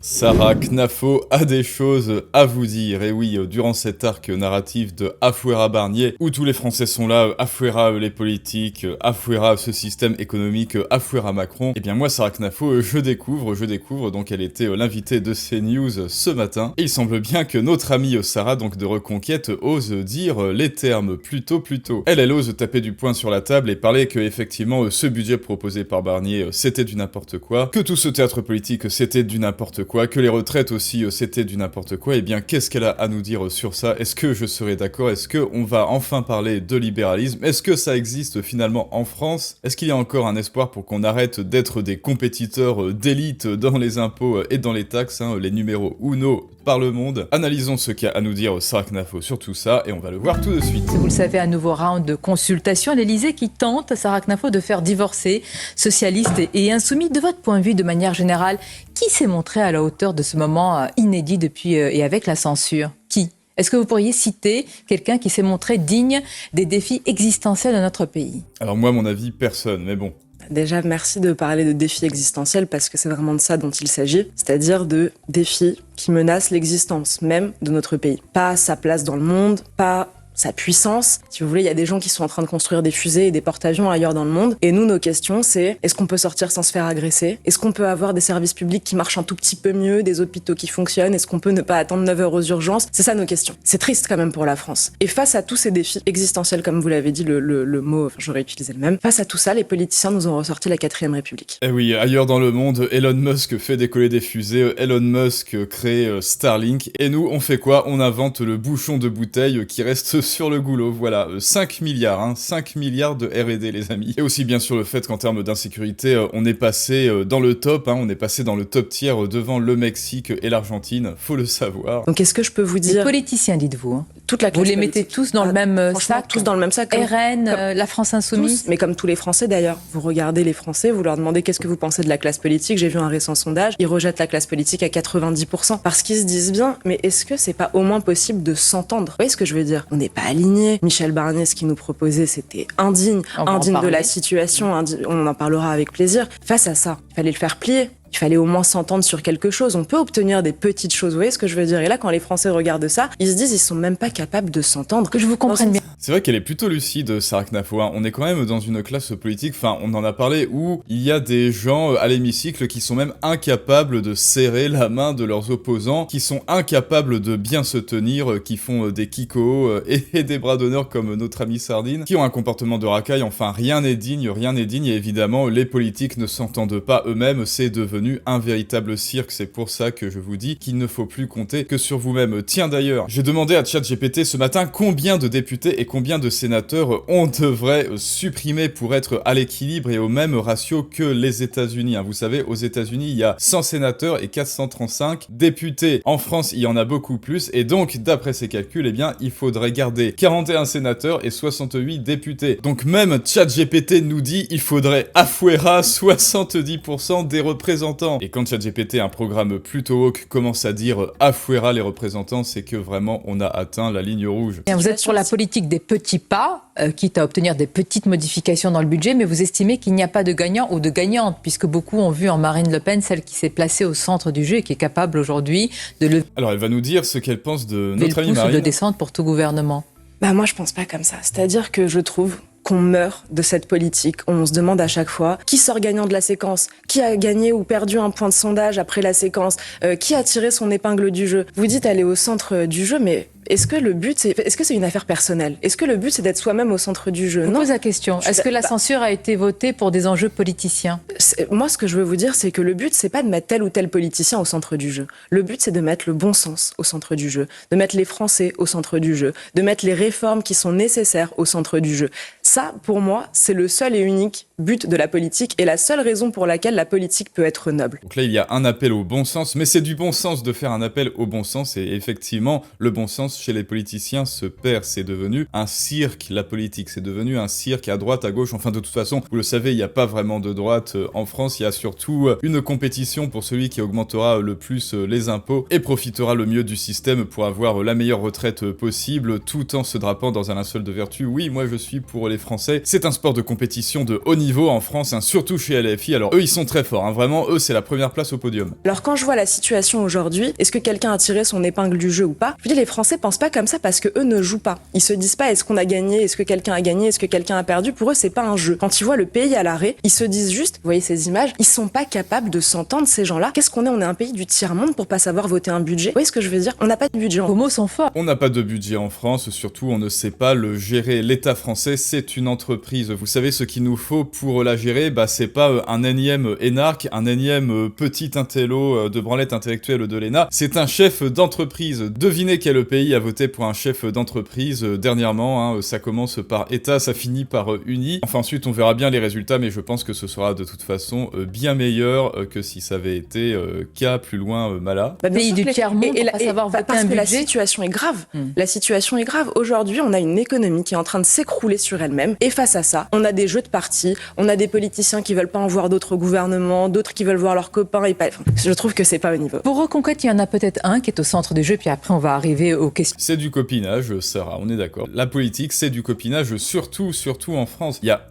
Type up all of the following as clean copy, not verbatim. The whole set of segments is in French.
Sarah Knafo a des choses à vous dire, et oui, durant cet arc narratif de Afuera Barnier, où tous les Français sont là, Afuera les politiques, Afuera ce système économique, Afuera Macron, et bien moi Sarah Knafo, je découvre, donc elle était l'invitée de CNews ce matin, et il semble bien que notre amie Sarah, donc de Reconquête, ose dire les termes plutôt. Elle ose taper du poing sur la table et parler que effectivement ce budget proposé par Barnier c'était du n'importe quoi, que tout ce théâtre politique c'était du n'importe quoi, que les retraites aussi c'était du n'importe quoi. Et bien qu'est-ce qu'elle a à nous dire sur ça? Est-ce que je serais d'accord? Est-ce que on va enfin parler de libéralisme? Est-ce que ça existe finalement en France? Est-ce qu'il y a encore un espoir pour qu'on arrête d'être des compétiteurs d'élite dans les impôts et dans les taxes, les numéros uno par le monde? Analysons ce qu'a à nous dire Sarah Knafo sur tout ça et on va le voir tout de suite. Vous le savez, un nouveau round de consultation à l'Elysée qui tente, Sarah Knafo, de faire divorcer socialistes et insoumis. De votre point de vue, de manière générale, qui s'est montré à la hauteur de ce moment inédit depuis et avec la censure? Qui? Est-ce que vous pourriez citer quelqu'un qui s'est montré digne des défis existentiels de notre pays? Alors moi, à mon avis, personne, mais bon. Déjà, merci de parler de défis existentiels parce que c'est vraiment de ça dont il s'agit, c'est-à-dire de défis qui menacent l'existence même de notre pays. Pas sa place dans le monde, pas sa puissance. Si vous voulez, il y a des gens qui sont en train de construire des fusées et des porte-avions ailleurs dans le monde. Et nous, nos questions, c'est est-ce qu'on peut sortir sans se faire agresser? Est-ce qu'on peut avoir des services publics qui marchent un tout petit peu mieux, des hôpitaux qui fonctionnent? Est-ce qu'on peut ne pas attendre 9 heures aux urgences? C'est ça nos questions. C'est triste quand même pour la France. Et face à tous ces défis existentiels, comme vous l'avez dit, le mot, j'aurais utilisé le même, face à tout ça, les politiciens nous ont ressorti la 4ème République. Eh oui, ailleurs dans le monde, Elon Musk fait décoller des fusées, Elon Musk crée Starlink, et nous, on fait quoi? On invente le bouchon de bouteille qui reste sur le goulot, voilà, 5 milliards, 5 milliards de R&D les amis. Et aussi bien sûr le fait qu'en termes d'insécurité, on est passé dans le top, on est passé dans le top tier devant le Mexique et l'Argentine, faut le savoir. Donc est-ce que je peux vous dire... Les politiciens, dites-vous. Toute la classe vous les mettez tous dans le même sac? Tous dans le même sac. RN, la France Insoumise? Tous, mais comme tous les Français d'ailleurs. Vous regardez les Français, vous leur demandez qu'est-ce que vous pensez de la classe politique. J'ai vu un récent sondage, ils rejettent la classe politique à 90%. Parce qu'ils se disent bien, mais est-ce que c'est pas au moins possible de s'entendre? Vous voyez ce que je veux dire? On n'est pas alignés. Michel Barnier, ce qu'il nous proposait, c'était indigne de la situation, on en parlera avec plaisir. Face à ça, il fallait le faire plier. Il fallait au moins s'entendre sur quelque chose. On peut obtenir des petites choses, vous voyez ce que je veux dire? Et là, quand les Français regardent ça, ils se disent ils sont même pas capables de s'entendre. Que je vous comprenne bien. C'est vrai qu'elle est plutôt lucide, Sarah Knafo. On est quand même dans une classe politique, on en a parlé, où il y a des gens à l'hémicycle qui sont même incapables de serrer la main de leurs opposants, qui sont incapables de bien se tenir, qui font des kikos et des bras d'honneur comme notre ami Sardine, qui ont un comportement de racaille. Enfin, rien n'est digne, et évidemment, les politiques ne s'entendent pas eux-mêmes, c'est devenu un véritable cirque. C'est pour ça que je vous dis qu'il ne faut plus compter que sur vous-même. Tiens d'ailleurs, j'ai demandé à ChatGPT ce matin combien de députés et combien de sénateurs on devrait supprimer pour être à l'équilibre et au même ratio que les États-Unis. Vous savez, aux États-Unis, il y a 100 sénateurs et 435 députés. En France, il y en a beaucoup plus et donc, d'après ces calculs, eh bien, il faudrait garder 41 sénateurs et 68 députés. Donc même ChatGPT nous dit il faudrait Afuera 70% des représentants. Et quand ChatGPT, un programme plutôt woke, commence à dire Afuera les représentants, c'est que vraiment on a atteint la ligne rouge. Vous êtes sur la politique des petits pas, quitte à obtenir des petites modifications dans le budget, mais vous estimez qu'il n'y a pas de gagnant ou de gagnante, puisque beaucoup ont vu en Marine Le Pen celle qui s'est placée au centre du jeu et qui est capable aujourd'hui de lever. Alors elle va nous dire ce qu'elle pense de notre amie Marine. Marine. De descendre pour tout gouvernement. Moi je pense pas comme ça. C'est-à-dire que je trouve qu'on meurt de cette politique. On se demande à chaque fois qui sort gagnant de la séquence, qui a gagné ou perdu un point de sondage après la séquence, qui a tiré son épingle du jeu. Vous dites aller au centre du jeu, mais est-ce que le but, est-ce que c'est une affaire personnelle? Est-ce que le but, c'est d'être soi-même au centre du jeu? Je pose la question. Est-ce que la censure a été votée pour des enjeux politiciens? Moi, ce que je veux vous dire, c'est que le but, c'est pas de mettre tel ou tel politicien au centre du jeu. Le but, c'est de mettre le bon sens au centre du jeu, de mettre les Français au centre du jeu, de mettre les réformes qui sont nécessaires au centre du jeu. Ça, pour moi, c'est le seul et unique but de la politique et la seule raison pour laquelle la politique peut être noble. Donc là, il y a un appel au bon sens, mais c'est du bon sens de faire un appel au bon sens et effectivement, le bon sens confiance chez les politiciens se perd. C'est devenu un cirque, la politique. C'est devenu un cirque à droite, à gauche. Enfin, de toute façon, vous le savez, il n'y a pas vraiment de droite en France. Il y a surtout une compétition pour celui qui augmentera le plus les impôts et profitera le mieux du système pour avoir la meilleure retraite possible, tout en se drapant dans un linceul de vertu. Oui, moi je suis pour les Français. C'est un sport de compétition de haut niveau en France, hein, surtout chez LFI. Alors eux, ils sont très forts, hein, vraiment, eux, c'est la première place au podium. Alors quand je vois la situation aujourd'hui, est-ce que quelqu'un a tiré son épingle du jeu ou pas? Je dis, les Français pensent pas comme ça parce que eux ne jouent pas. Ils se disent pas est-ce qu'on a gagné, est-ce que quelqu'un a gagné, est-ce que quelqu'un a perdu. Pour eux, c'est pas un jeu. Quand ils voient le pays à l'arrêt, ils se disent juste, vous voyez ces images, ils sont pas capables de s'entendre, ces gens-là. Qu'est-ce qu'on est? On est un pays du tiers-monde pour pas savoir voter un budget. Vous voyez ce que je veux dire? On n'a pas de budget. Vos mots sont forts. On n'a pas de budget en France, surtout on ne sait pas le gérer. L'État français, c'est une entreprise. Vous savez, ce qu'il nous faut pour la gérer, c'est pas un énième énarque, un énième petit intello de branlette intellectuelle de l'ENA, c'est un chef d'entreprise. Devinez quel pays a voté pour un chef d'entreprise dernièrement, hein, ça commence par État, ça finit par Uni. Enfin ensuite on verra bien les résultats, mais je pense que ce sera de toute façon bien meilleur que si ça avait été cas plus loin Mala. Pays du tiers-monde, pour pas savoir voter un budget. La situation est grave. La situation est grave. Aujourd'hui, on a une économie qui est en train de s'écrouler sur elle-même. Et face à ça, on a des jeux de partis, on a des politiciens qui veulent pas en voir d'autres gouvernements, d'autres qui veulent voir leurs copains et pas... Enfin, je trouve que c'est pas au niveau. Pour Reconquête, il y en a peut-être un qui est au centre du jeu, puis après on va arriver aux questions. C'est du copinage, Sarah, on est d'accord. La politique, c'est du copinage, surtout en France. Il y a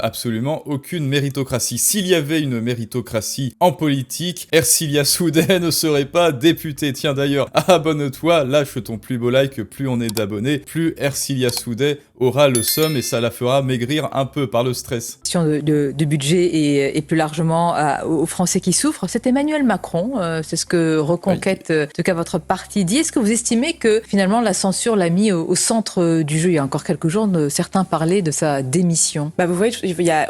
absolument aucune méritocratie. S'il y avait une méritocratie en politique, Ercilia Soudet ne serait pas députée. Tiens d'ailleurs, abonne-toi, lâche ton plus beau like, plus on est d'abonnés, plus Ercilia Soudet aura le seum et ça la fera maigrir un peu par le stress. Question de budget et plus largement aux Français qui souffrent, c'est Emmanuel Macron, c'est ce que Reconquête, en tout cas votre parti dit. Est-ce que vous estimez que finalement la censure l'a mis au centre du jeu? Il y a encore quelques jours, certains parlaient de sa démission. Vous voyez,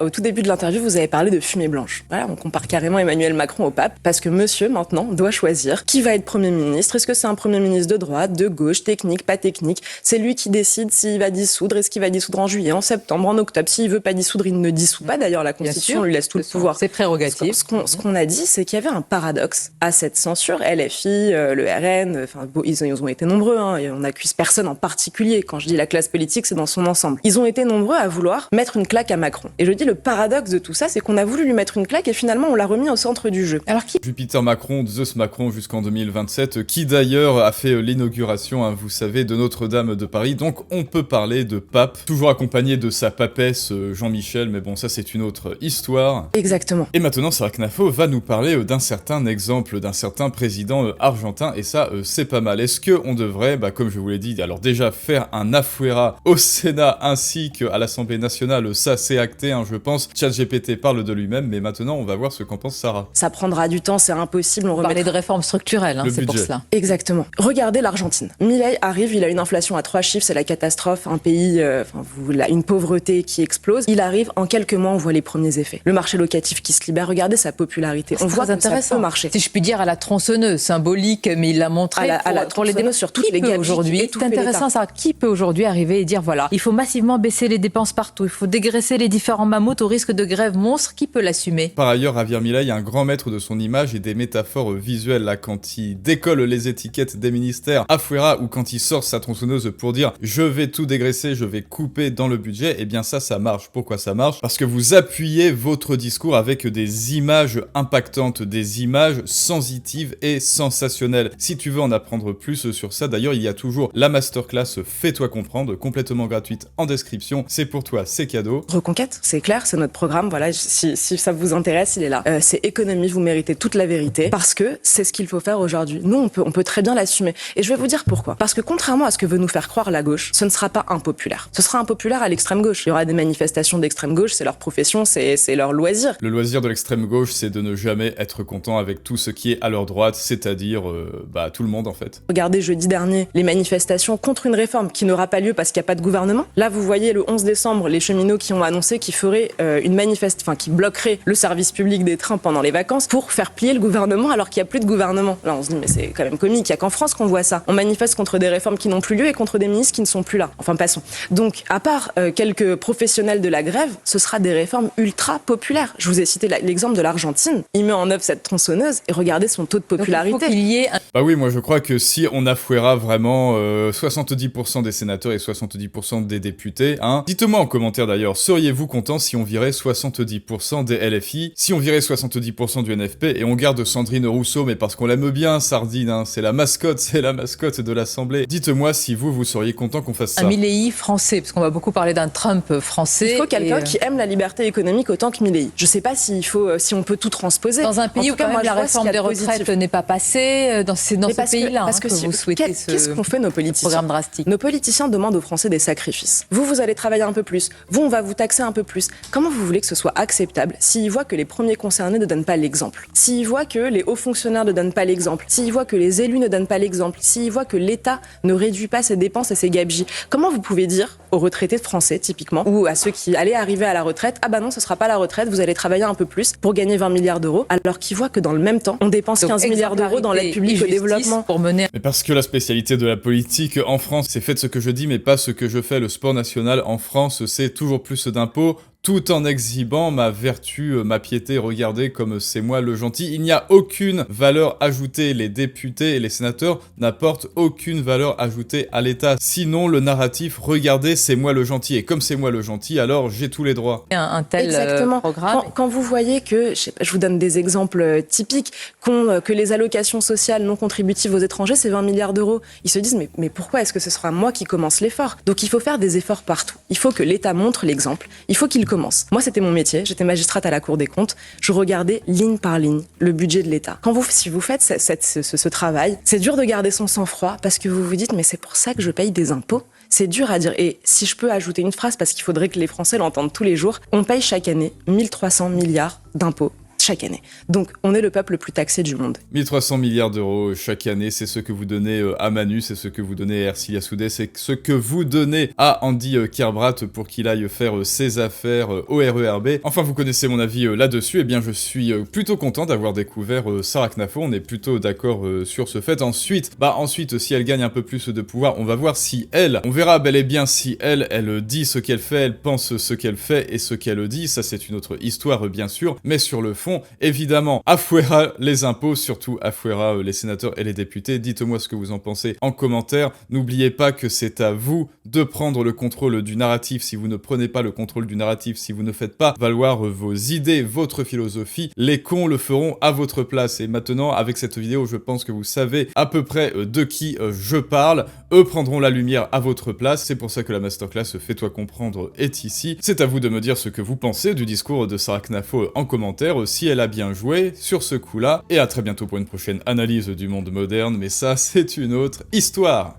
au tout début de l'interview, vous avez parlé de fumée blanche. Voilà, on compare carrément Emmanuel Macron au pape, parce que monsieur, maintenant, doit choisir qui va être Premier ministre. Est-ce que c'est un Premier ministre de droite, de gauche, technique, pas technique? C'est lui qui décide s'il va dissoudre, est-ce qu'il va dissoudre en juillet, en septembre, en octobre. S'il veut pas dissoudre, il ne dissout pas. D'ailleurs, la Constitution lui laisse tout le pouvoir. C'est prérogatif. Ce qu'on a dit, c'est qu'il y avait un paradoxe à cette censure. LFI, le RN, ils ont été nombreux, hein, et on n'accuse personne en particulier. Quand je dis la classe politique, c'est dans son ensemble. Ils ont été nombreux à vouloir mettre une claque à Macron. Et je dis le paradoxe de tout ça, c'est qu'on a voulu lui mettre une claque et finalement on l'a remis au centre du jeu. Alors qui? Jupiter Macron, Zeus Macron jusqu'en 2027, qui d'ailleurs a fait l'inauguration, hein, vous savez, de Notre-Dame de Paris. Donc on peut parler de pape, toujours accompagné de sa papesse Jean-Michel, mais bon, ça c'est une autre histoire. Exactement. Et maintenant, Sarah Knafo va nous parler d'un certain exemple, d'un certain président argentin, et ça, c'est pas mal. Est-ce qu'on devrait, comme je vous l'ai dit, alors déjà faire un afuera au Sénat ainsi qu'à l'Assemblée nationale, ça c'est acté, hein, je pense. ChatGPT parle de lui-même, mais maintenant on va voir ce qu'en pense Sarah. Ça prendra du temps, c'est impossible. On parlait de réformes structurelles, hein, c'est pour cela. Exactement. Regardez l'Argentine. Milei arrive, il a une inflation à 3 chiffres, c'est la catastrophe, un pays, une pauvreté qui explose. Il arrive, en quelques mois, on voit les premiers effets. Le marché locatif qui se libère, regardez sa popularité. On voit que ça peut marcher. Si je puis dire, à la tronçonneuse, symbolique, mais il l'a montré à la pour les débats sur toutes les gabegies aujourd'hui. C'est intéressant ça. Qui peut aujourd'hui arriver et dire voilà, il faut massivement baisser les dépenses partout, il faut dégraisser les différents mammouths au risque de grève monstre. Qui peut l'assumer? Par ailleurs, Javier Milei est un grand maître de son image et des métaphores visuelles. Là, quand il décolle les étiquettes des ministères afuera ou quand il sort sa tronçonneuse pour dire je vais tout dégraisser, je vais couper dans le budget, eh bien ça marche. Pourquoi ça marche? Parce que vous appuyez votre discours avec des images impactantes, des images sensitives et sensationnelles. Si tu veux en apprendre plus sur ça, d'ailleurs, il y a toujours la masterclass Fais-toi comprendre, complètement gratuite en description. C'est pour toi, c'est cadeau. Reconquête, c'est clair, c'est notre programme. Voilà, si ça vous intéresse, il est là. C'est économie, vous méritez toute la vérité. Parce que c'est ce qu'il faut faire aujourd'hui. Nous, on peut très bien l'assumer. Et je vais vous dire pourquoi. Parce que contrairement à ce que veut nous faire croire la gauche, ce ne sera pas impopulaire. Ce sera impopulaire à l'extrême gauche. Il y aura des manifestations d'extrême gauche, c'est leur profession, c'est leur loisir. Le loisir de l'extrême gauche, c'est de ne jamais être content avec tout ce qui est à leur droite, c'est-à-dire tout le monde en fait. Regardez jeudi dernier les manifestations contre une réforme qui n'aura pas lieu parce qu'il n'y a pas de gouvernement. Là, vous voyez le 11 décembre, les cheminots qui ont annoncé qu'ils feraient qui bloqueraient le service public des trains pendant les vacances pour faire plier le gouvernement alors qu'il n'y a plus de gouvernement. Là, on se dit mais c'est quand même comique, il n'y a qu'en France qu'on voit ça. On manifeste contre des réformes qui n'ont plus lieu et contre des ministres qui ne sont plus là. Enfin, passons. Donc, à part quelques professionnels de la grève, ce sera des réformes ultra populaires. Je vous ai cité l'exemple de l'Argentine. Il met en œuvre cette tronçonneuse et regardez son taux de popularité. Donc, il faut qu'il y ait un... Bah oui, moi je crois que si on affouera vraiment 70% des sénateurs et 70% des députés, hein, dites-moi en commentaire d'ailleurs, seriez-vous content si on virait 70% des LFI, si on virait 70% du NFP et on garde Sandrine Rousseau, mais parce qu'on l'aime bien, Sardine, hein, c'est la mascotte de l'Assemblée. Dites-moi si vous seriez content qu'on fasse ça. Un Milei français, parce qu'on va beaucoup parler d'un Trump français. Il faut quelqu'un qui aime la liberté économique autant que Milei. Je sais pas si on peut tout transposer. Dans un pays où quand même la réforme des retraites n'est pas passée, c'est dans ce pays-là que vous souhaitez qu'est-ce qu'on fait nos politiciens? Programme drastique. Nos politiciens demandent aux Français des sacrifices. Vous allez travailler un peu plus. On va vous taxer un peu plus. Comment vous voulez que ce soit acceptable s'ils voient que les premiers concernés ne donnent pas l'exemple? S'ils voient que les hauts fonctionnaires ne donnent pas l'exemple? S'ils voient que les élus ne donnent pas l'exemple? S'ils voient que l'État ne réduit pas ses dépenses et ses gabegies? Comment vous pouvez dire aux retraités de français, typiquement, ou à ceux qui allaient arriver à la retraite, ah bah non, ce sera pas la retraite, vous allez travailler un peu plus pour gagner 20 milliards d'euros, alors qu'ils voient que dans le même temps, on dépense 15 milliards d'euros dans l'aide publique au développement. Pour mener... Mais parce que la spécialité de la politique en France, c'est faites ce que je dis, mais pas ce que je fais. Le sport national en France, c'est toujours plus d'impôts, tout en exhibant ma vertu, ma piété. Regardez comme c'est moi le gentil. Il n'y a aucune valeur ajoutée. Les députés et les sénateurs n'apportent aucune valeur ajoutée à l'État. Sinon, le narratif, regardez, c'est moi le gentil. Et comme c'est moi le gentil, alors j'ai tous les droits. Un tel Exactement. Programme. Quand vous voyez que, je vous donne des exemples typiques, que les allocations sociales non contributives aux étrangers, c'est 20 milliards d'euros. Ils se disent, mais pourquoi est-ce que ce sera moi qui commence l'effort? Donc il faut faire des efforts partout. Il faut que l'État montre l'exemple. Il faut qu'il commence. Moi, c'était mon métier. J'étais magistrate à la Cour des comptes. Je regardais ligne par ligne le budget de l'État. Si vous faites ce travail, c'est dur de garder son sang-froid parce que vous vous dites, mais c'est pour ça que je paye des impôts. C'est dur à dire. Et si je peux ajouter une phrase, parce qu'il faudrait que les Français l'entendent tous les jours, on paye chaque année 1300 milliards d'impôts. Chaque année. Donc, on est le peuple le plus taxé du monde. 1300 milliards d'euros chaque année, c'est ce que vous donnez à Manu, c'est ce que vous donnez à Ercilia Soudé, c'est ce que vous donnez à Andy Kerbrat pour qu'il aille faire ses affaires au RERB. Enfin, vous connaissez mon avis là-dessus, et bien je suis plutôt content d'avoir découvert Sarah Knafo, on est plutôt d'accord sur ce fait. Ensuite, si elle gagne un peu plus de pouvoir, on va voir si on verra bel et bien si elle dit ce qu'elle fait, elle pense ce qu'elle fait et ce qu'elle dit, ça c'est une autre histoire bien sûr, mais sur le fond, évidemment, Afuera les impôts, surtout Afuera les sénateurs et les députés. Dites-moi ce que vous en pensez en commentaire. N'oubliez pas que c'est à vous de prendre le contrôle du narratif. Si vous ne prenez pas le contrôle du narratif, si vous ne faites pas valoir vos idées, votre philosophie, les cons le feront à votre place. Et maintenant, avec cette vidéo, je pense que vous savez à peu près de qui je parle. Eux prendront la lumière à votre place. C'est pour ça que la masterclass Fais-toi comprendre est ici. C'est à vous de me dire ce que vous pensez du discours de Sarah Knafo en commentaire, si elle a bien joué sur ce coup-là. Et à très bientôt pour une prochaine analyse du monde moderne, mais ça, c'est une autre histoire.